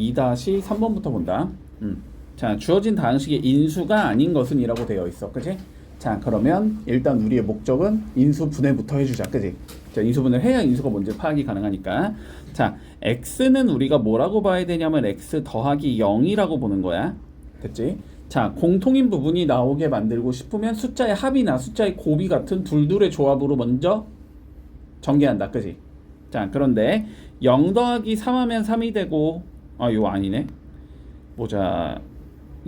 2-3번부터 본다. 자, 주어진 다항식의 인수가 아닌 것은 이라고 되어 있어. 그지? 자, 그러면 일단 우리의 목적은 인수분해부터 해주자. 그지? 자, 인수분해를 해야 인수가 뭔지 파악이 가능하니까. 자, x는 우리가 뭐라고 봐야 되냐면 x 더하기 0이라고 보는 거야. 됐지? 자, 공통인 부분이 나오게 만들고 싶으면 숫자의 합이나 숫자의 곱이 같은 둘둘의 조합으로 먼저 전개한다. 그지? 자, 그런데 0 더하기 3 하면 3이 되고, 이거 아니네. 보자.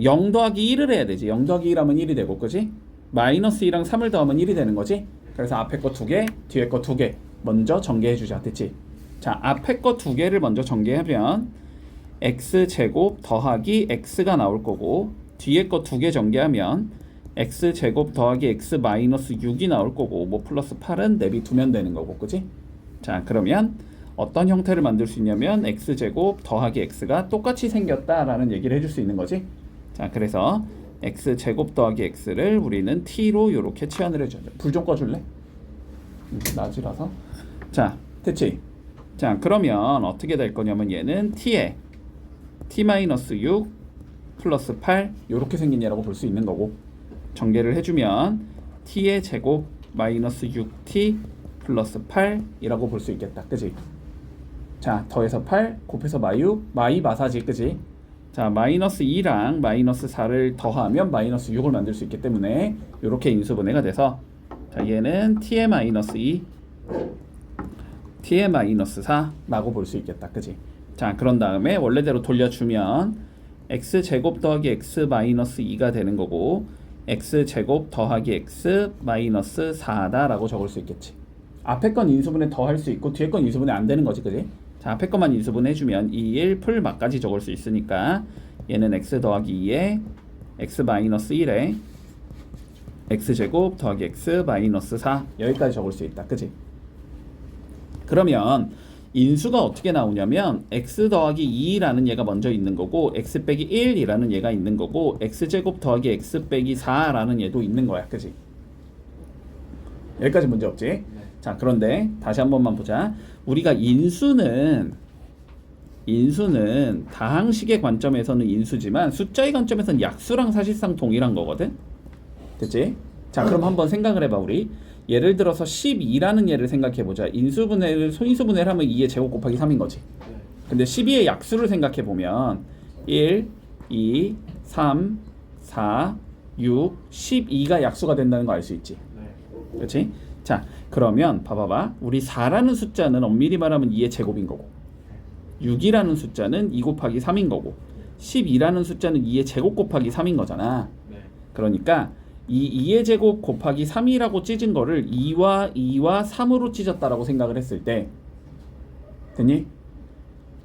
0 더하기 1을 해야 되지. 0 더하기 1 하면 1이 되고, 그지? 마이너스 2랑 3을 더하면 1이 되는 거지. 그래서 앞에 거 2개, 뒤에 거 2개 먼저 전개해주자. 됐지? 자, 앞에 거 2개를 먼저 전개하면 x제곱 더하기 x가 나올 거고, 뒤에 거 2개 전개하면 x제곱 더하기 x 마이너스 6이 나올 거고, 뭐 플러스 8은 내비두면 되는 거고, 그지? 자, 그러면 어떤 형태를 만들 수 있냐면 x제곱 더하기 x가 똑같이 생겼다라는 얘기를 해줄 수 있는 거지. 자, 그래서 x제곱 더하기 x를 우리는 t로 이렇게 치환을 해줘야 돼. 불 좀 꺼줄래? 낮이라서. 자, 됐지? 자, 그러면 어떻게 될 거냐면 얘는 t에 t-6 플러스 8 이렇게 생긴 얘라고 볼 수 있는 거고, 전개를 해주면 t의 제곱 마이너스 6t 플러스 8이라고 볼 수 있겠다. 그지? 자, 더해서 8 곱해서 마이 마사지. 그지? 자, 마이너스 2랑 마이너스 4를 더하면 마이너스 6을 만들 수 있기 때문에 이렇게 인수분해가 돼서, 자, 얘는 t의 마이너스 2 t의 마이너스 4라고 볼 수 있겠다. 그지? 자, 그런 다음에 원래대로 돌려주면 x제곱 더하기 x 마이너스 2가 되는 거고, x제곱 더하기 x 마이너스 4다 라고 적을 수 있겠지. 앞에 건 인수분해 더 할 수 있고 뒤에 건 인수분해 안 되는 거지. 그지? 자, 앞에 것만 인수분해 해주면 2, 1 풀막까지 적을 수 있으니까 얘는 x 더하기 2에 x 마이너스 1에 x제곱 더하기 x 마이너스 4 여기까지 적을 수 있다. 그지? 그러면 인수가 어떻게 나오냐면 x 더하기 2라는 얘가 먼저 있는 거고, x 빼기 1이라는 얘가 있는 거고, x제곱 더하기 x 빼기 4라는 얘도 있는 거야. 그지? 여기까지 문제 없지? 네. 자, 그런데 다시 한 번만 보자. 우리가 인수는 다항식의 관점에서는 인수지만 숫자의 관점에서는 약수랑 사실상 동일한 거거든. 됐지? 자, 그럼 한번 생각을 해봐. 우리 예를 들어서 12라는 예를 생각해보자. 소인수분해를 하면 2의 제곱 곱하기 3인 거지. 근데 12의 약수를 생각해보면 1, 2, 3, 4, 6, 12가 약수가 된다는 거 알 수 있지. 그렇지? 자, 그러면 봐봐봐. 우리 4라는 숫자는 엄밀히 말하면 2의 제곱인 거고, 6이라는 숫자는 2 곱하기 3인 거고, 12라는 숫자는 2의 제곱 곱하기 3인 거잖아. 그러니까 이 2의 제곱 곱하기 3이라고 찢은 거를 2와 3으로 찢었다라고 생각을 했을 때, 됐니?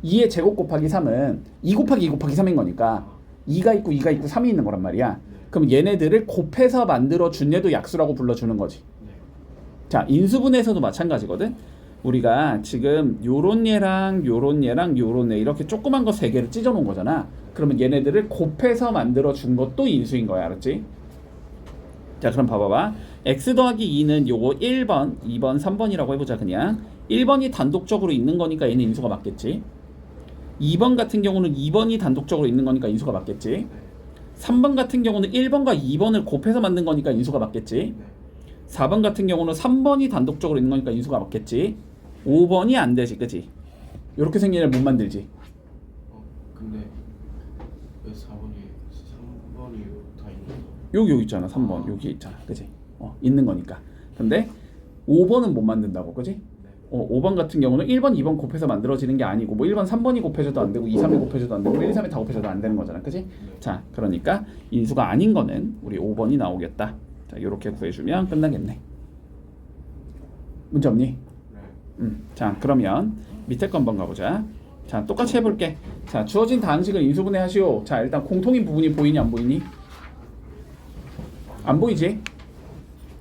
2의 제곱 곱하기 3은 2 곱하기 2 곱하기 3인 거니까 2가 있고 2가 있고 3이 있는 거란 말이야. 그럼 얘네들을 곱해서 만들어준 얘도 약수라고 불러주는 거지. 자, 인수분해에서도 마찬가지거든. 우리가 지금 요런 얘랑 요런 얘랑 요런 애 이렇게 조그만 거 3개를 찢어 놓은 거잖아. 그러면 얘네들을 곱해서 만들어준 것도 인수인 거야. 알았지? 자, 그럼 봐봐봐. x 더하기 2는 요거 1번, 2번, 3번이라고 해보자. 그냥 1번이 단독적으로 있는 거니까 얘는 인수가 맞겠지. 2번 같은 경우는 2번이 단독적으로 있는 거니까 인수가 맞겠지. 3번 같은 경우는 1번과 2번을 곱해서 만든 거니까 인수가 맞겠지. 4번 같은 경우는 3번이 단독적으로 있는 거니까 인수가 맞겠지. 5번이 안 되지. 그치? 이렇게 생긴 애를 못 만들지. 근데 왜 3번이 다 있는 거? 여기 있잖아. 3번 여기 있잖아. 그치? 있는 거니까. 근데 5번은 못 만든다고. 그치? 5번 같은 경우는 1번, 2번 곱해서 만들어지는 게 아니고, 뭐 1번, 3번이 곱해져도 안 되고 2, 3이 곱해져도 안 되고 1, 2, 3이 다 곱해져도 안 되는 거잖아. 그치? 자, 그러니까 인수가 아닌 거는 우리 5번이 나오겠다. 자, 이렇게 구해주면 끝나겠네. 문제 없니? 자, 그러면 밑에 거 한번 가보자. 자, 똑같이 해볼게. 자, 주어진 다항식을 인수분해 하시오. 자, 일단 공통인 부분이 보이니 안 보이니? 안 보이지?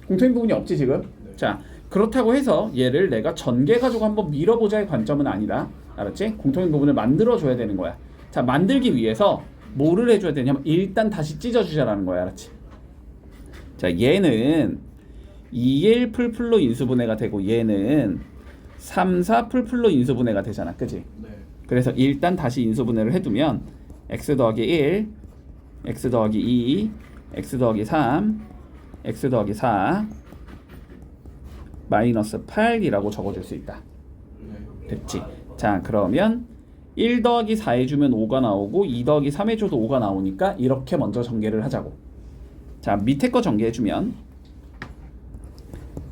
공통인 부분이 없지 지금? 자, 그렇다고 해서 얘를 내가 전개 가지고 한번 밀어보자의 관점은 아니다. 알았지? 공통인 부분을 만들어줘야 되는 거야. 자, 만들기 위해서 뭐를 해줘야 되냐면 일단 다시 찢어주자라는 거야. 알았지? 자, 얘는 2일 풀풀로 인수분해가 되고 얘는 3, 4 풀풀로 인수분해가 되잖아. 그치? 네. 그래서 일단 다시 인수분해를 해두면 x 더하기 1, x 더하기 2, x 더하기 3, x 더하기 4 마이너스 8이라고 적어줄 수 있다. 네. 됐지? 자, 그러면 1 더하기 4 해주면 5가 나오고 2 더하기 3 해줘도 5가 나오니까 이렇게 먼저 전개를 하자고. 자, 밑에 거 전개해주면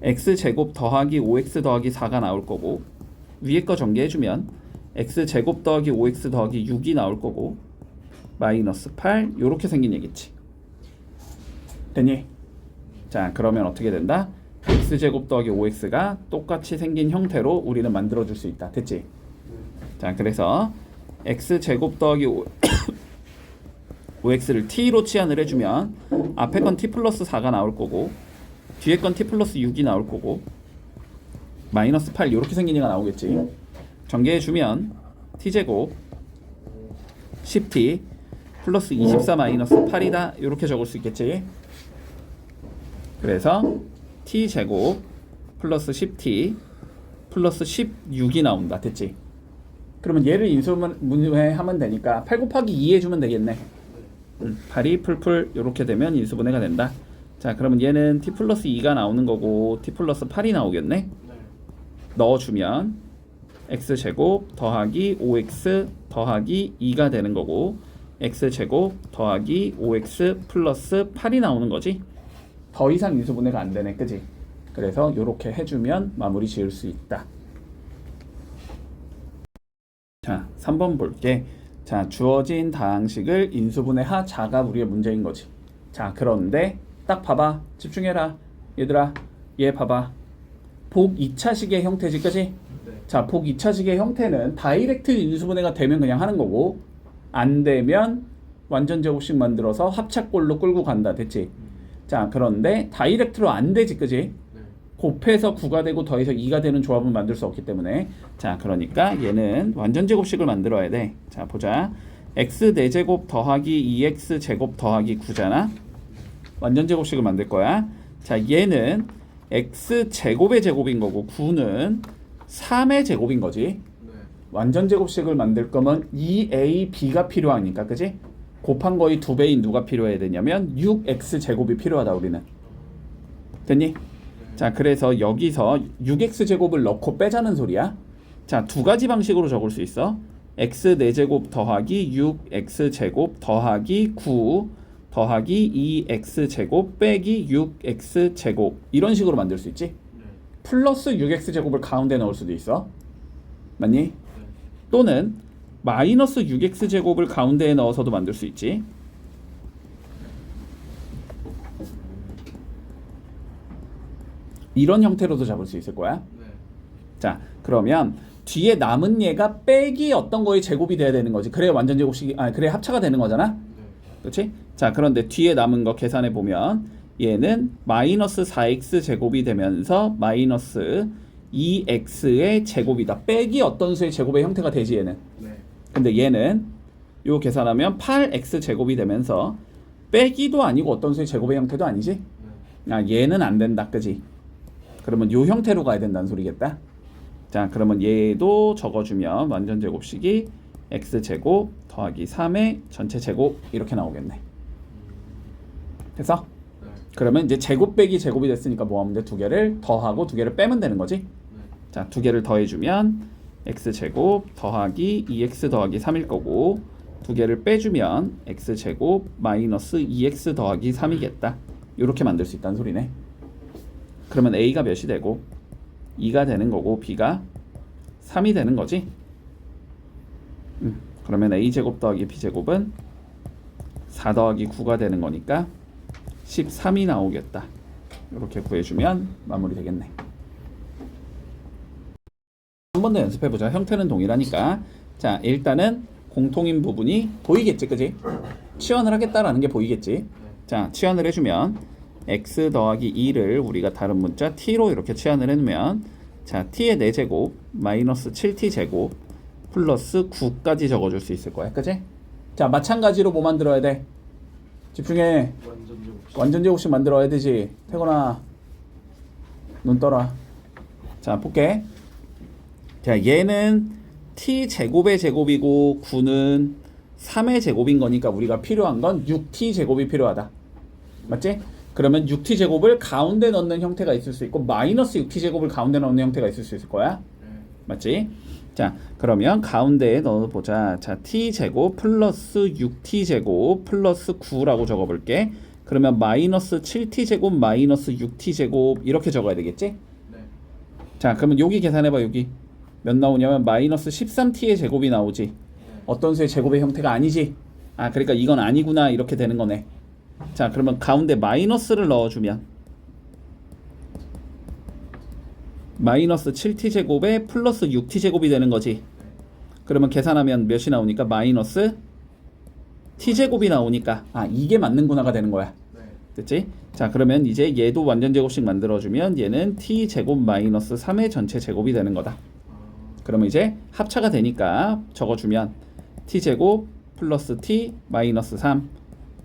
x제곱 더하기 5x 더하기 4가 나올 거고, 위에 거 전개해주면 x제곱 더하기 5x 더하기 6이 나올 거고, 마이너스 8 요렇게 생긴 얘기지. 됐니? 자, 그러면 어떻게 된다? x제곱 더하기 5x가 똑같이 생긴 형태로 우리는 만들어줄 수 있다. 됐지? 자, 그래서 x제곱 더하기 5x를 t로 치환을 해주면 앞에 건 t 플러스 4가 나올 거고, 뒤에 건 t 플러스 6이 나올 거고, 마이너스 8 이렇게 생긴 얘가 나오겠지. 전개해주면 t제곱 10t 플러스 24 마이너스 8이다 이렇게 적을 수 있겠지. 그래서 t제곱 플러스 10t 플러스 16이 나온다. 됐지? 그러면 얘를 인수분해하면 되니까 8 곱하기 2 해주면 되겠네. 8이 풀풀 이렇게 되면 인수분해가 된다. 자, 그러면 얘는 t 플러스 2가 나오는 거고 t 플러스 8이 나오겠네. 네. 넣어주면 x제곱 더하기 5x 더하기 2가 되는 거고, x제곱 더하기 5x 플러스 8이 나오는 거지. 더 이상 인수분해가 안 되네, 그지? 그래서 이렇게 해주면 마무리 지을 수 있다. 자, 3번 볼게. 자, 주어진 다항식을 인수분해하자가 우리의 문제인 거지. 자, 그런데 딱 봐봐. 집중해라. 얘들아, 얘 봐봐. 복 2차식의 형태지, 그지? 네. 자, 복 2차식의 형태는 다이렉트 인수분해가 되면 그냥 하는 거고, 안 되면 완전 제곱식 만들어서 합착골로 끌고 간다. 됐지? 자, 그런데 다이렉트로 안 되지, 그지? 네. 곱해서 9가 되고 더해서 2가 되는 조합은 만들 수 없기 때문에, 자, 그러니까 얘는 완전 제곱식을 만들어야 돼. 자, 보자. x 4제곱 더하기 2x 제곱 더하기 9잖아. 완전 제곱식을 만들 거야. 자, 얘는 x 제곱의 제곱인 거고 9는 3의 제곱인 거지. 네. 완전 제곱식을 만들 거면 2ab가 필요하니까, 그지? 곱한 거의 2배인 누가 필요해야 되냐면 6x 제곱이 필요하다, 우리는. 됐니? 자, 그래서 여기서 6x 제곱을 넣고 빼자는 소리야. 자, 두 가지 방식으로 적을 수 있어. x 4제곱 더하기 6x 제곱 더하기 9 더하기 2x 제곱 빼기 6x 제곱, 이런 식으로 만들 수 있지. 네. 플러스 6x 제곱을 가운데 넣을 수도 있어. 맞니? 네. 또는 마이너스 6x 제곱을 가운데에 넣어서도 만들 수 있지. 이런 형태로도 잡을 수 있을 거야. 네. 자, 그러면 뒤에 남은 얘가 빼기 어떤 거의 제곱이 돼야 되는 거지. 그래야 완전 제곱식이, 그래야 합차가 되는 거잖아. 네. 그렇지? 자, 그런데 뒤에 남은 거 계산해 보면 얘는 마이너스 4x 제곱이 되면서 마이너스 2x의 제곱이다. 빼기 어떤 수의 제곱의 형태가 되지, 얘는. 네. 근데 얘는 요 계산하면 8x 제곱이 되면서 빼기도 아니고 어떤 수의 제곱의 형태도 아니지. 네. 얘는 안 된다, 그지? 그러면 요 형태로 가야 된다는 소리겠다. 자, 그러면 얘도 적어주면 완전 제곱식이 x제곱 더하기 3의 전체 제곱 이렇게 나오겠네. 됐어? 네. 그러면 이제 제곱 빼기 제곱이 됐으니까 뭐 하면 돼? 두 개를 더하고 두 개를 빼면 되는 거지. 네. 자, 두 개를 더해주면 x제곱 더하기 2x 더하기 3일 거고, 두 개를 빼주면 x제곱 마이너스 2x 더하기 3이겠다. 이렇게 만들 수 있다는 소리네. 그러면 a가 몇이 되고 2가 되는 거고 b가 3이 되는 거지. 그러면 a제곱 더하기 b제곱은 4 더하기 9가 되는 거니까 13이 나오겠다. 이렇게 구해주면 마무리 되겠네. 한 번 더 연습해보자. 형태는 동일하니까. 자, 일단은 공통인 부분이 보이겠지, 그지? 치환을 하겠다라는 게 보이겠지. 자, 치환을 해주면 x 더하기 2를 우리가 다른 문자 t로 이렇게 치환을 해놓으면, 자, t의 4제곱 마이너스 7t 제곱 플러스 9까지 적어줄 수 있을 거야, 그지? 자, 마찬가지로 뭐 만들어야 돼? 집중해. 완전 제곱식. 완전 제곱식 만들어야 되지. 태곤아, 눈 떠라. 자, 볼게. 자, 얘는 t 제곱의 제곱이고 9는 3의 제곱인 거니까 우리가 필요한 건 6t 제곱이 필요하다. 맞지? 그러면 6t 제곱을 가운데 넣는 형태가 있을 수 있고 마이너스 6t 제곱을 가운데 넣는 형태가 있을 수 있을 거야. 맞지? 자, 그러면 가운데에 넣어보자. 자, t 제곱 플러스 6t 제곱 플러스 9라고 적어볼게. 그러면 마이너스 7t 제곱 마이너스 6t 제곱 이렇게 적어야 되겠지? 네. 자, 그러면 여기 계산해봐. 여기 몇 나오냐면 마이너스 13t의 제곱이 나오지. 어떤 수의 제곱의 형태가 아니지? 아, 그러니까 이건 아니구나 이렇게 되는 거네. 자, 그러면 가운데 마이너스를 넣어주면 마이너스 7t 제곱에 플러스 6t 제곱이 되는 거지. 그러면 계산하면 몇이 나오니까 마이너스 t 제곱이 나오니까 아, 이게 맞는구나가 되는 거야. 네. 됐지? 자, 그러면 이제 얘도 완전 제곱식 만들어주면 얘는 t 제곱 마이너스 3의 전체 제곱이 되는 거다. 그러면 이제 합차가 되니까 적어주면 t 제곱 플러스 t 마이너스 3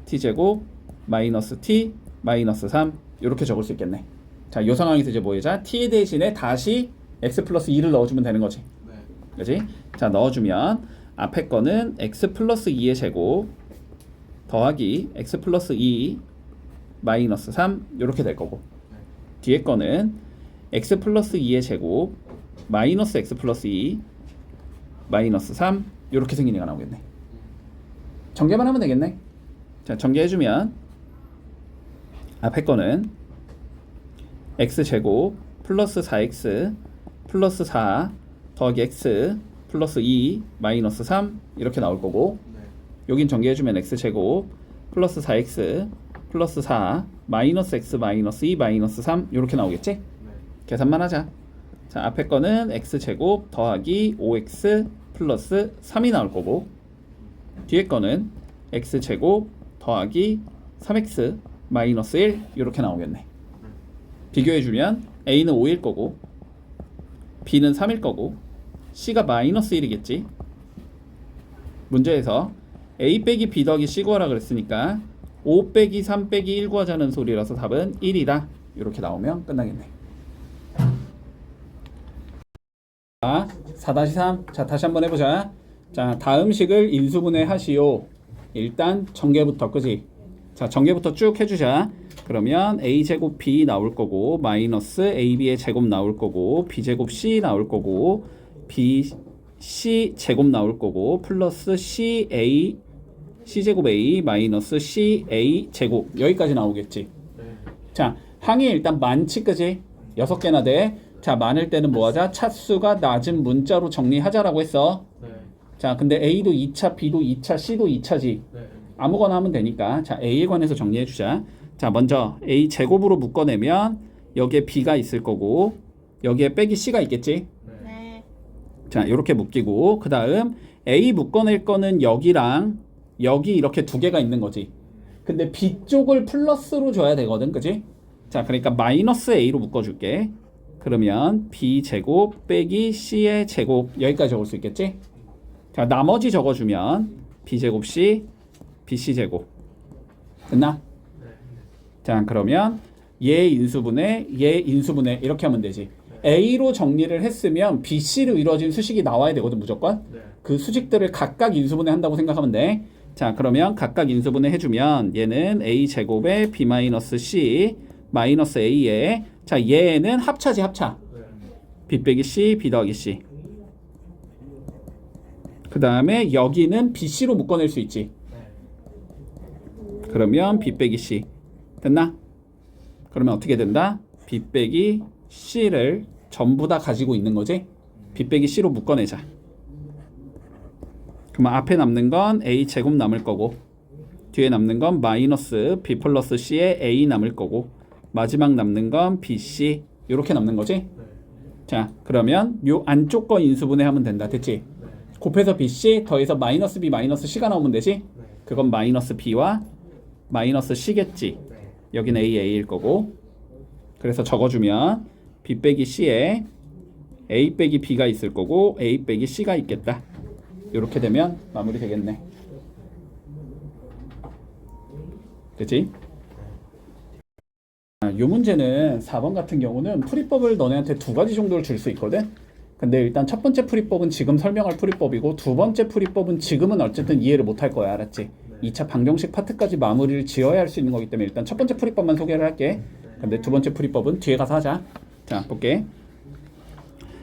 t 제곱 마이너스 t 마이너스 3 이렇게 적을 수 있겠네. 자, 이 상황에서 이제 뭐 하자? t 대신에 다시 x 플러스 2를 넣어주면 되는 거지. 네. 그지? 자, 넣어주면 앞에 거는 x 플러스 2의 제곱 더하기 x 플러스 2 마이너스 3 이렇게 될 거고, 네. 뒤에 거는 x 플러스 2의 제곱 마이너스 x 플러스 2 마이너스 3 이렇게 생긴 애가 나오겠네. 전개만 하면 되겠네. 자, 전개해주면 앞에 거는 x제곱 플러스 4x 플러스 4 더하기 x 플러스 2 마이너스 3 이렇게 나올 거고, 네. 여긴 전개해주면 x제곱 플러스 4x 플러스 4 마이너스 x 마이너스 2 마이너스 3 이렇게 나오겠지? 네. 계산만 하자. 자, 앞에 거는 x제곱 더하기 5x 플러스 3이 나올 거고, 뒤에 거는 x제곱 더하기 3x 마이너스 1 이렇게 나오겠네. 비교해주면 a는 5일 거고 b는 3일 거고 c가 마이너스 1이겠지. 문제에서 a 빼기 b 더하기 c 구하라 그랬으니까 5 빼기 3 빼기 1 구하자는 소리라서 답은 1이다 이렇게 나오면 끝나겠네. 4-3. 자, 다시 한번 해보자. 자, 다음 식을 인수분해 하시오. 일단 전개부터, 그지? 자, 전개부터 쭉 해주자. 그러면 a제곱 b 나올 거고 마이너스 ab의 제곱 나올 거고 b제곱 c 나올 거고 bc 제곱 나올 거고 플러스 ca c제곱 a 마이너스 ca 제곱 여기까지 나오겠지. 네. 자, 항이 일단 많지, 그지? 6개나 돼. 자, 많을 때는 뭐 하자? 차수가 낮은 문자로 정리하자라고 했어. 네. 자, 근데 a도 2차, b도 2차, c도 2차지. 네. 아무거나 하면 되니까. 자, a에 관해서 정리해 주자. 자, 먼저 a 제곱으로 묶어내면 여기에 b가 있을 거고 여기에 빼기 c가 있겠지. 네. 자, 이렇게 묶이고 그 다음 a 묶어낼 거는 여기랑 여기 이렇게 두 개가 있는 거지. 근데 b 쪽을 플러스로 줘야 되거든, 그지? 자, 그러니까 마이너스 a로 묶어줄게. 그러면 b 제곱 빼기 c의 제곱 여기까지 적을 수 있겠지? 자, 나머지 적어주면 b 제곱 c bc 제곱 됐나? 자, 그러면 얘 인수분해 얘 인수분해 이렇게 하면 되지. a로 정리를 했으면 bc로 이루어진 수식이 나와야 되거든, 무조건. 네. 그 수식들을 각각 인수분해 한다고 생각하면 돼. 자, 그러면 각각 인수분해 해주면 얘는 a 제곱에 b 마이너스 c 마이너스 a에, 자, 얘는 합차지, 합차. 네. b 빼기 c b 더하기 c. 그 다음에 여기는 bc로 묶어낼 수 있지. 그러면 b 빼기 c 됐나? 그러면 어떻게 된다? b 빼기 c를 전부 다 가지고 있는 거지. b 빼기 c로 묶어내자. 그러면 앞에 남는 건 a 제곱 남을 거고 뒤에 남는 건 마이너스 b 플러스 c에 a 남을 거고 마지막 남는 건 bc 이렇게 남는 거지. 네. 자, 그러면 요 안쪽 거 인수분해 하면 된다. 됐지? 네. 곱해서 bc 더해서 마이너스 b 마이너스 c가 나오면 되지. 네. 그건 마이너스 b와 마이너스 c겠지. 네. 여기는 a일 거고. 그래서 적어주면 b 빼기 c에 a 빼기 b가 있을 거고 a 빼기 c가 있겠다. 이렇게 되면 마무리 되겠네. 됐지? 이 문제는 4번 같은 경우는 풀이법을 너네한테 2가지 정도를 줄 수 있거든. 근데 일단 첫 번째 풀이법은 지금 설명할 풀이법이고 두 번째 풀이법은 지금은 어쨌든 이해를 못 할 거야. 알았지? 2차 방정식 파트까지 마무리를 지어야 할 수 있는 거기 때문에 일단 첫 번째 풀이법만 소개를 할게. 근데 두 번째 풀이법은 뒤에 가서 하자. 자, 볼게.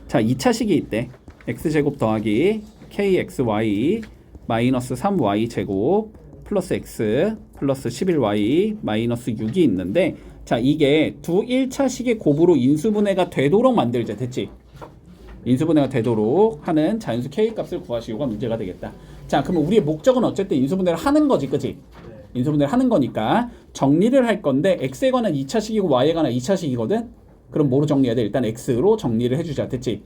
자, 2차식이 있대. x제곱 더하기 kxy 마이너스 3y 제곱 플러스 x 플러스 11y 마이너스 6이 있는데, 자, 이게 두 1차식의 곱으로 인수분해가 되도록 만들자. 됐지? 인수분해가 되도록 하는 자연수 k 값을 구하시오가 문제가 되겠다. 자, 그러면 우리의 목적은 어쨌든 인수분해를 하는 거지, 그치? 인수분해를 하는 거니까 정리를 할 건데 x에 관한 2차식이고 y에 관한 2차식이거든? 그럼 뭐로 정리해야 돼? 일단 x로 정리를 해주자. 됐지?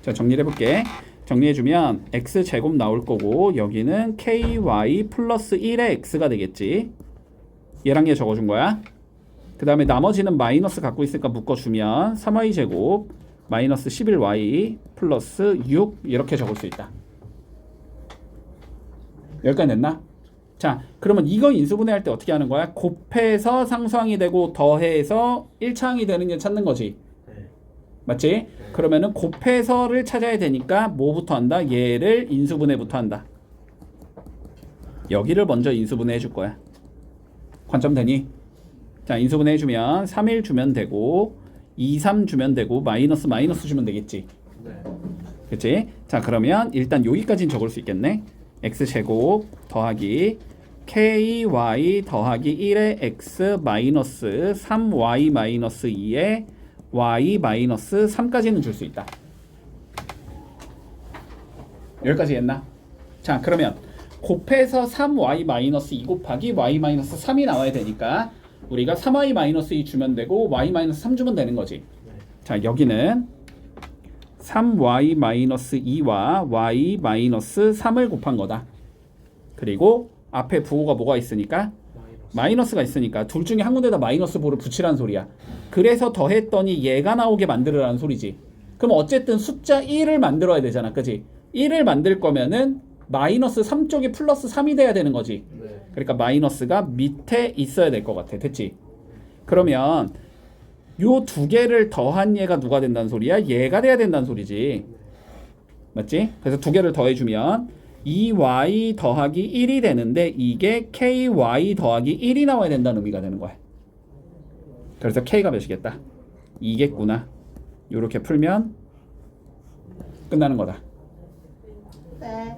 자, 정리를 해볼게. 정리해주면 x제곱 나올 거고 여기는 ky 플러스 1의 x가 되겠지. 얘랑 얘 적어준 거야. 그 다음에 나머지는 마이너스 갖고 있으니까 묶어주면 3y 제곱 마이너스 11y 플러스 6 이렇게 적을 수 있다. 여기까지 됐나? 자, 그러면 이거 인수분해할 때 어떻게 하는 거야? 곱해서 상수항이 되고 더해서 1차항이 되는 게 찾는 거지. 맞지? 그러면은 곱해서를 찾아야 되니까 뭐부터 한다? 얘를 인수분해부터 한다. 여기를 먼저 인수분해 해줄 거야. 관점 되니? 자, 인수분해 해주면 3일 주면 되고 2, 3 주면 되고 마이너스 주면 되겠지. 그치? 자, 그러면 일단 여기까지는 적을 수 있겠네. x제곱 더하기 ky 더하기 1의 x 마이너스 3y 마이너스 2의 y 마이너스 3까지는 줄 수 있다. 여기까지 했나? 자, 그러면 곱해서 3y 마이너스 2 곱하기 y 마이너스 3이 나와야 되니까 우리가 3y 마이너스 2 주면 되고 y 마이너스 3 주면 되는 거지. 자, 여기는 3y 마이너스 2와 y 마이너스 3을 곱한 거다. 그리고 앞에 부호가 뭐가 있으니까? 마이너스가 있으니까 둘 중에 한 군데다 마이너스 부호를 붙이라는 소리야. 그래서 더했더니 얘가 나오게 만들으라는 소리지. 그럼 어쨌든 숫자 1을 만들어야 되잖아. 그치? 1을 만들 거면은 마이너스 3 쪽이 플러스 3이 돼야 되는 거지. 그러니까 마이너스가 밑에 있어야 될 것 같아. 됐지? 그러면 요 두 개를 더한 얘가 누가 된다는 소리야? 얘가 돼야 된다는 소리지. 맞지? 그래서 두 개를 더해주면 2y 더하기 1이 되는데 이게 ky 더하기 1이 나와야 된다는 의미가 되는 거야. 그래서 k가 몇이겠다? 2겠구나. 요렇게 풀면 끝나는 거다. 네.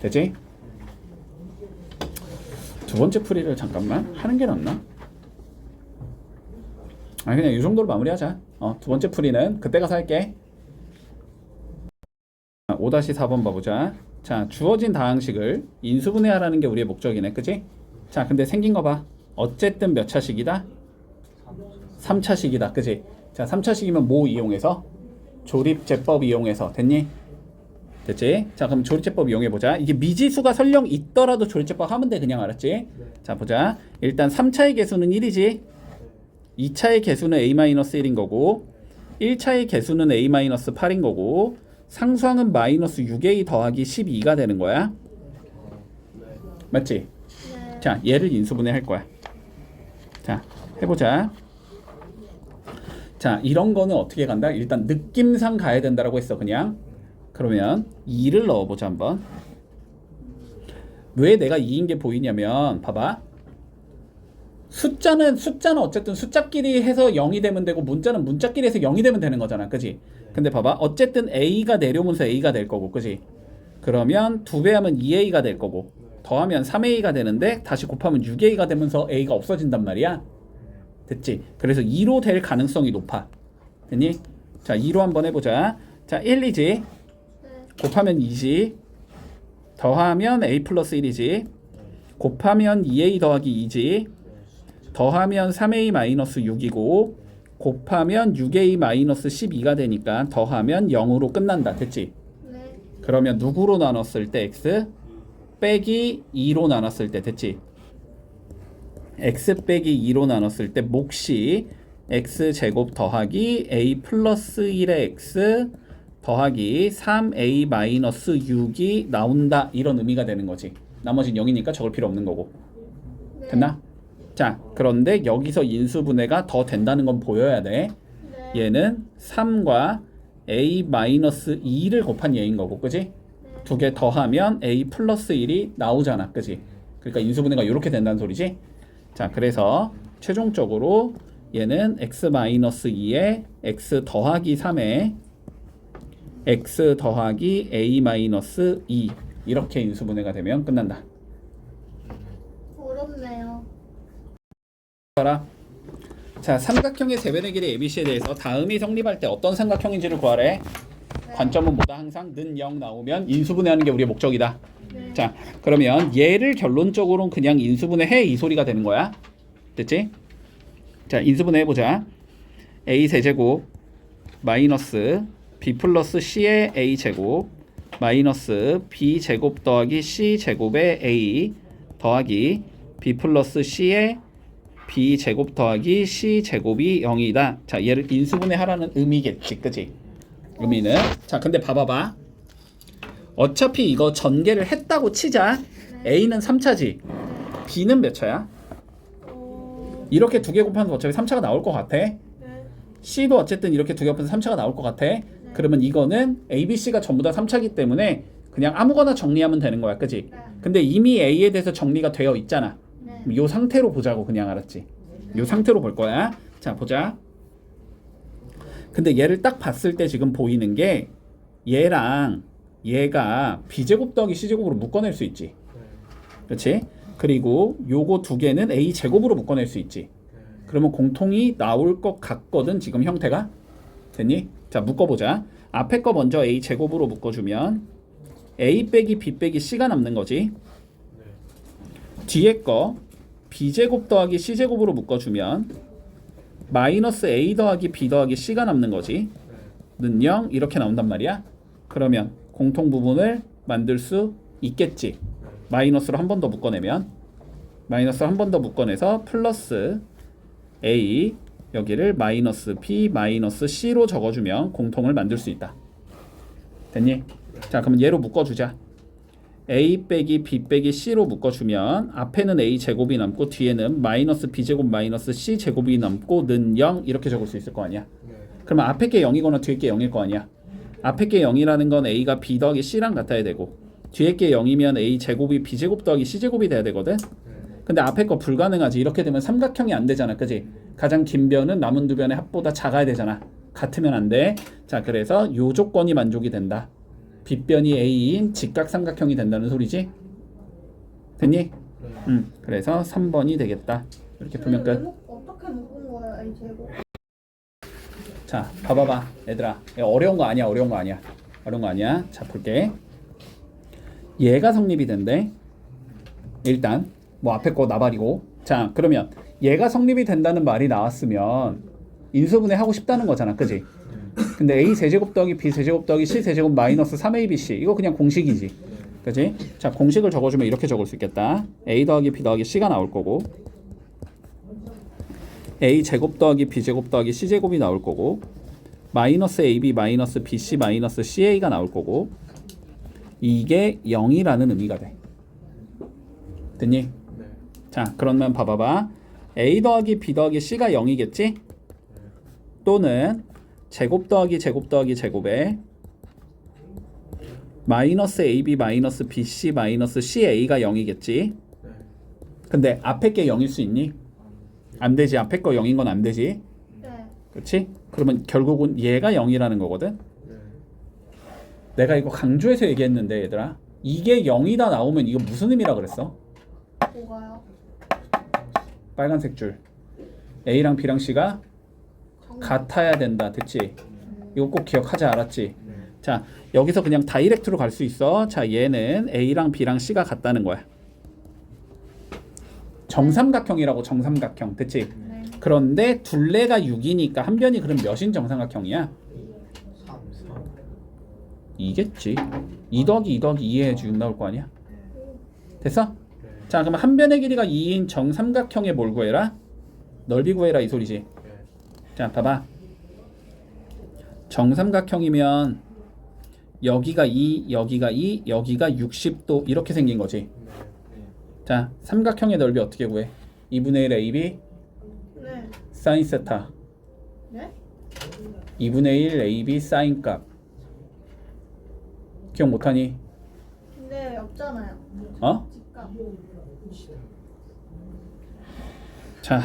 됐지? 두 번째 풀이를 잠깐만 하는 게 낫나? 아니, 그냥 이 정도로 마무리하자. 두 번째 풀이는 그때 가서 할게. 5-4번 봐보자. 자, 주어진 다항식을 인수분해하라는 게 우리의 목적이네. 그치? 자, 근데 생긴 거 봐. 어쨌든 몇 차식이다? 3차식이다. 그치? 자, 3차식이면 뭐 이용해서? 조립제법 이용해서. 됐니? 됐지? 자, 그럼 조립제법 이용해보자. 이게 미지수가 설령 있더라도 조립제법 하면 돼. 그냥 알았지? 자, 보자. 일단 3차의 개수는 1이지? 2차의 개수는 a-1인 거고 1차의 개수는 a-8인 거고 상수항은 마이너스 6a 더하기 12가 되는 거야. 맞지? 네. 자, 얘를 인수분해 할 거야. 자, 해보자. 자, 이런 거는 어떻게 간다? 일단 느낌상 가야 된다라고 했어. 그냥 그러면 2를 넣어보자 한번. 왜 내가 2인 게 보이냐면 봐봐. 숫자는 어쨌든 숫자끼리 해서 0이 되면 되고 문자는 문자끼리 해서 0이 되면 되는 거잖아. 그지? 근데 봐봐. 어쨌든 a가 내려오면서 a가 될 거고. 그지? 그러면 2배 하면 2a가 될 거고 더하면 3a가 되는데 다시 곱하면 6a가 되면서 a가 없어진단 말이야. 됐지? 그래서 2로 될 가능성이 높아. 됐니? 자, 2로 한번 해보자. 자, 1이지? 네. 곱하면 2지? 더하면 a 플러스 1이지? 곱하면 2a 더하기 2지? 더하면 3a 마이너스 6이고 곱하면 6a 마이너스 12가 되니까 더하면 0으로 끝난다. 됐지? 네. 그러면 누구로 나눴을 때 x 빼기 2로 나눴을 때 됐지? x 빼기 2로 나눴을 때 몫이 x제곱 더하기 a 플러스 1의 x 더하기 3a 마이너스 6이 나온다. 이런 의미가 되는 거지. 나머지는 0이니까 적을 필요 없는 거고. 네. 됐나? 자, 그런데 여기서 인수분해가 더 된다는 건 보여야 돼. 네. 얘는 3과 a 마이너스 2를 곱한 얘인 거고, 그지? 두 개 더하면 a 플러스 1이 나오잖아, 그지? 그러니까 인수분해가 이렇게 된다는 소리지. 자, 그래서 최종적으로 얘는 x 마이너스 2에 x 더하기 3에 x 더하기 a 마이너스 2 이렇게 인수분해가 되면 끝난다. 어렵네요. 봐라. 자, 삼각형의 세변의 길이 ABC에 대해서 다음이 성립할 때 어떤 삼각형인지를 구하래. 관점은 뭐다? 항상 는 0 나오면 인수분해하는 게 우리의 목적이다. 네. 자, 그러면 얘를 결론적으로는 그냥 인수분해해 이 소리가 되는 거야. 됐지? 자, 인수분해 해보자. a 세제곱 마이너스 b 플러스 c의 a 제곱 마이너스 b 제곱 더하기 c 제곱의 a 더하기 b 플러스 c의 b 제곱 더하기 c 제곱이 0이다. 자, 얘를 인수분해하라는 의미겠지, 그지? 의미는. 자, 근데 봐봐봐. 어차피 이거 전개를 했다고 치자. a는 3차지. b는 몇 차야? 이렇게 두 개 곱하면 어차피 3차가 나올 것 같아. 네. c도 어쨌든 이렇게 두 개 곱해서 3차가 나올 것 같아. 그러면 이거는 a, b, c가 전부 다 3차기 때문에 그냥 아무거나 정리하면 되는 거야, 그지? 네. 근데 이미 a에 대해서 정리가 되어 있잖아. 네. 요 상태로 보자고, 그냥. 알았지? 요 상태로 볼 거야. 자, 보자. 근데 얘를 딱 봤을 때 지금 보이는 게 얘랑 얘가 b제곱 더하기 c제곱으로 묶어낼 수 있지. 그렇지? 그리고 요거 두 개는 a 제곱으로 묶어낼 수 있지. 그러면 공통이 나올 것 같거든, 지금 형태가. 됐니? 자, 묶어보자. 앞에 거 먼저 a 제곱으로 묶어주면 a 빼기 b 빼기 c가 남는 거지. 뒤에 거 b제곱 더하기 c제곱으로 묶어주면 마이너스 a 더하기 b 더하기 c가 남는 거지. 는 0 이렇게 나온단 말이야. 그러면 공통 부분을 만들 수 있겠지. 마이너스로 한 번 더 묶어내면 마이너스로 한 번 더 묶어내서 플러스 a 여기를 마이너스 b 마이너스 c로 적어주면 공통을 만들 수 있다. 됐니? 자, 그러면 얘로 묶어주자. a 빼기 b 빼기 c로 묶어주면 앞에는 a 제곱이 남고 뒤에는 마이너스 b 제곱 마이너스 c 제곱이 남고 는 0 이렇게 적을 수 있을 거 아니야. 그러면 앞에 게 0이거나 뒤에 게 0일 거 아니야. 앞에 게 0이라는 건 a가 b 더하기 c랑 같아야 되고 뒤에 게 0이면 a 제곱이 b 제곱 더하기 c 제곱이 돼야 되거든. 근데 앞에 거 불가능하지. 이렇게 되면 삼각형이 안 되잖아, 그지? 가장 긴 변은 남은 두 변의 합보다 작아야 되잖아. 같으면 안 돼. 자, 그래서 요 조건이 만족이 된다. 빗변이 a인 직각삼각형이 된다는 소리지? 됐니? 그래서 3번이 되겠다. 이렇게 풀면 끝. 어떻게 묶은 거예요, 이 제곱? 자, 봐봐봐, 얘들아. 어려운 거 아니야, 어려운 거 아니야. 어려운 거 아니야. 자, 볼게. 얘가 성립이 된대. 일단 뭐 앞에 거 나발이고. 자, 그러면 얘가 성립이 된다는 말이 나왔으면 인수분해 하고 싶다는 거잖아, 그지? 근데 a 세제곱 더하기 b 세제곱 더하기 c 세제곱 마이너스 3abc 이거 그냥 공식이지, 그지? 자, 공식을 적어주면 이렇게 적을 수 있겠다. a 더하기 b 더하기 c가 나올 거고 a 제곱 더하기 b 제곱 더하기 c 제곱이 나올 거고 마이너스 ab 마이너스 bc 마이너스 ca가 나올 거고 이게 0이라는 의미가 돼. 됐니? 자, 그러면 봐봐봐. a 더하기 b 더하기 c가 0이겠지? 또는 제곱 더하기 제곱 더하기 제곱에 마이너스 ab 마이너스 bc 마이너스 ca가 0이겠지? 근데 앞에 게 0일 수 있니? 안 되지. 앞에 거 0인 건 안 되지. 네. 그렇지? 그러면 결국은 얘가 0이라는 거거든. 내가 이거 강조해서 얘기했는데 얘들아, 이게 0이다 나오면 이거 무슨 의미라 그랬어? 뭐가요? 빨간색 줄 A랑 B랑 C가 같아야 된다. 됐지? 이거 꼭 기억하자. 알았지? 자, 여기서 그냥 다이렉트로 갈 수 있어. 자, 얘는 A랑 B랑 C가 같다는 거야. 정삼각형이라고. 정삼각형. 됐지? 네. 그런데 둘레가 6이니까 한 변이 그럼 몇인 정삼각형이야? 2겠지. 2 더하기 2 더하기 2에 6 나올 거 아니야? 됐어? 자, 그럼 한 변의 길이가 2인 정삼각형의 뭘 구해라? 넓이 구해라 이 소리지. 자, 봐봐. 정삼각형이면 여기가 2, 여기가 2, 여기가 60도 이렇게 생긴 거지. 자, 삼각형의 넓이 어떻게 구해? 2분의 1 AB 네. 사인 세타. 네? 2분의 1 AB 사인값 기억 못하니? 근데 없잖아요. 어? 집값. 자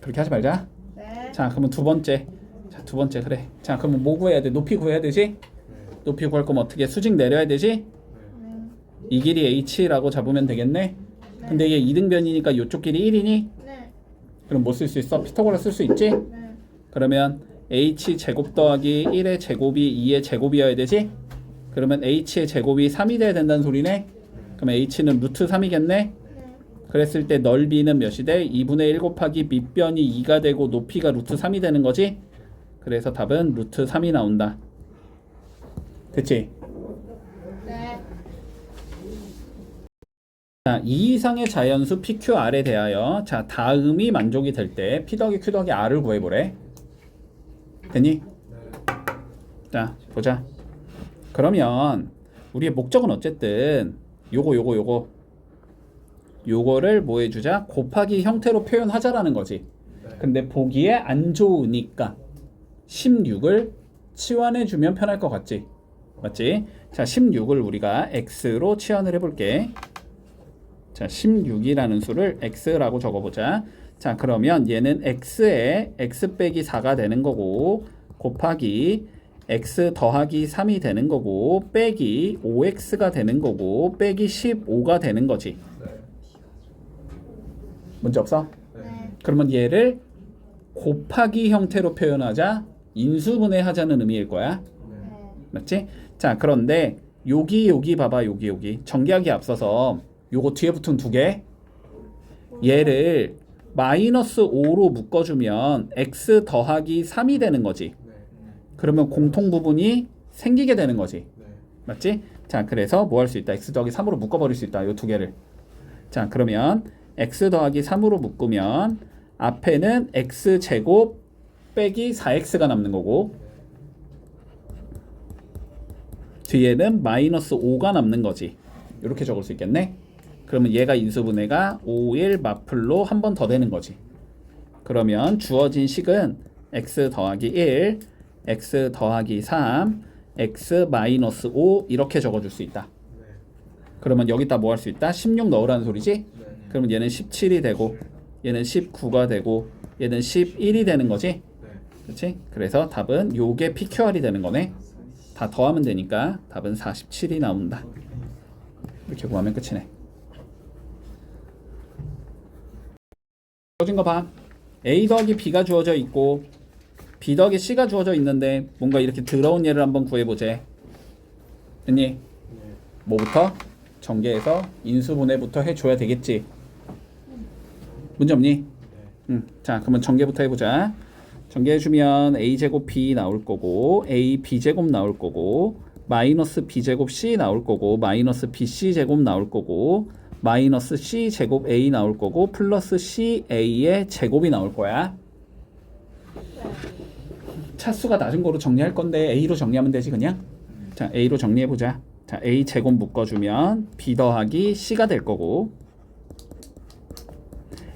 그렇게 하지 말자. 네. 자 그러면 두 번째. 자 두 번째 그래. 자 그러면 뭐 구해야 돼? 높이 구해야 되지? 높이 구할 거면 어떻게 수직 내려야 되지? 네. 이 길이 h라고 잡으면 되겠네. 근데 이게 이등변이니까 이쪽 길이 1이니? 네. 그럼 뭐 쓸 수 있어? 피타고라 쓸 수 있지? 네. 그러면 h 제곱 더하기 1의 제곱이 2의 제곱이어야 되지? 그러면 h의 제곱이 3이 돼야 된다는 소리네. 그러면 h는 루트 3이겠네. 네. 그랬을 때 넓이는 몇이 돼? 2분의 1 곱하기 밑변이 2가 되고 높이가 루트 3이 되는 거지? 그래서 답은 루트 3이 나온다. 됐지? 네. 자, 이 이상의 자연수 PQR에 대하여 자 다음이 만족이 될 때 P 더하기 Q 더하기 R을 구해보래. 됐니? 자 보자. 그러면 우리의 목적은 어쨌든 요거를 뭐 해주자? 곱하기 형태로 표현하자라는 거지. 근데 보기에 안 좋으니까 16을 치환해주면 편할 것 같지? 맞지? 자 16을 우리가 x로 치환을 해볼게. 자 16이라는 수를 x라고 적어보자. 자 그러면 얘는 x에 x 빼기 4가 되는 거고 곱하기 x 더하기 3이 되는 거고 빼기 5x가 되는 거고 빼기 15가 되는 거지. 문제 없어? 네. 그러면 얘를 곱하기 형태로 표현하자, 인수분해하자는 의미일 거야. 네. 맞지? 자 그런데 여기 봐봐. 여기 전개하기 앞서서 요거 뒤에 붙은 두 개, 얘를 마이너스 5로 묶어주면 x 더하기 3이 되는 거지. 그러면 공통 부분이 생기게 되는 거지. 맞지? 자 그래서 뭐 할 수 있다? x 더하기 3으로 묶어버릴 수 있다. 요 두 개를. 자 그러면 x 더하기 3으로 묶으면 앞에는 x제곱 빼기 4x가 남는 거고 뒤에는 마이너스 5가 남는 거지. 이렇게 적을 수 있겠네. 그러면 얘가 인수분해가 5, 1 마플로 한 번 더 되는 거지. 그러면 주어진 식은 x 더하기 1, x 더하기 3, x 마이너스 5 이렇게 적어줄 수 있다. 그러면 여기다 뭐 할 수 있다? 16 넣으라는 소리지? 그러면 얘는 17이 되고 얘는 19가 되고 얘는 11이 되는 거지? 그렇지? 그래서 답은 요게 PQR이 되는 거네. 다 더하면 되니까 답은 47이 나온다. 이렇게 구하면 끝이네. 주어진 거 봐. A 더하기 B가 주어져 있고 B 더하기 C가 주어져 있는데 뭔가 이렇게 더러운 예를 한번 구해보자. 됐니? 뭐부터? 전개해서 인수분해부터 해줘야 되겠지. 문제 없니? 자 그러면 전개부터 해보자. 전개해주면 a제곱 b 나올 거고 a b제곱 나올 거고 마이너스 b제곱 c 나올 거고 마이너스 bc제곱 나올 거고 마이너스 c제곱 a 나올 거고 플러스 ca의 제곱이 나올 거야. 차수가 낮은 거로 정리할 건데 a로 정리하면 되지 그냥. 자 a로 정리해보자. 자 a 제곱 묶어주면 b 더하기 c가 될 거고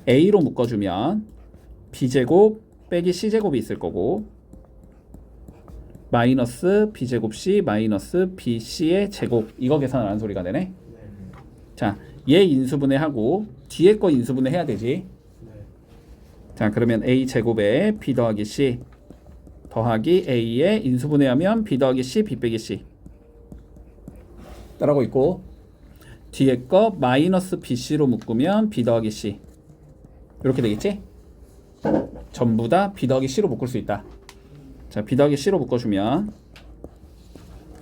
a로 묶어주면 b제곱 빼기 c제곱이 있을 거고 마이너스 b제곱 c 마이너스 bc의 제곱 이거 계산하는 소리가 되네. 자, 얘 인수분해하고 뒤에 거 인수분해 해야 되지. 자 그러면 a제곱에 b 더하기 c 더하기 a에 인수분해하면 b 더하기 c b 빼기 c 따라고 있고 뒤에 거 마이너스 bc로 묶으면 b 더하기 c 이렇게 되겠지? 전부 다 b 더하기 c로 묶을 수 있다. 자 b 더하기 c로 묶어주면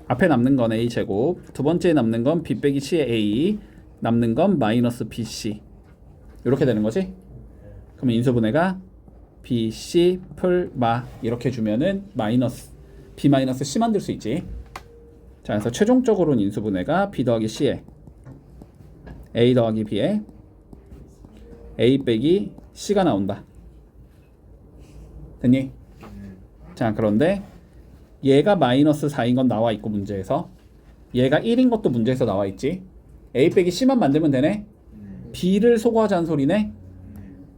앞에 남는 건 a제곱 두 번째 남는 건 b 빼기 c의 a 남는 건 마이너스 bc 이렇게 되는 거지? 그러면 인수분해가 bc 풀마 이렇게 주면은 마이너스 b 마이너스 c 만들 수 있지. 자 그래서 최종적으로는 인수분해가 b 더하기 c에 a 더하기 b에 a 빼기 c가 나온다. 됐니? 자 그런데 얘가 마이너스 4인 건 나와 있고 문제에서 얘가 1인 것도 문제에서 나와 있지. a 빼기 c만 만들면 되네. b를 소거하자는 소리네.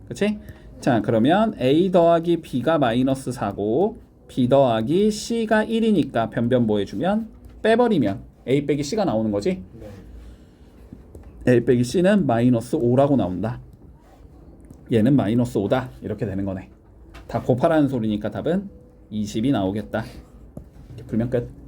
그치? 자 그러면 a 더하기 b가 마이너스 4고 B 더하기 C가 1이니까 변변 해주면 빼버리면 A 빼기 C가 나오는 거지. 네. A 빼기 C는 마이너스 5라고 나온다. 얘는 마이너스 5다. 이렇게 되는 거네. 다 곱하라는 소리니까 답은 20이 나오겠다. 이렇게 풀면 끝.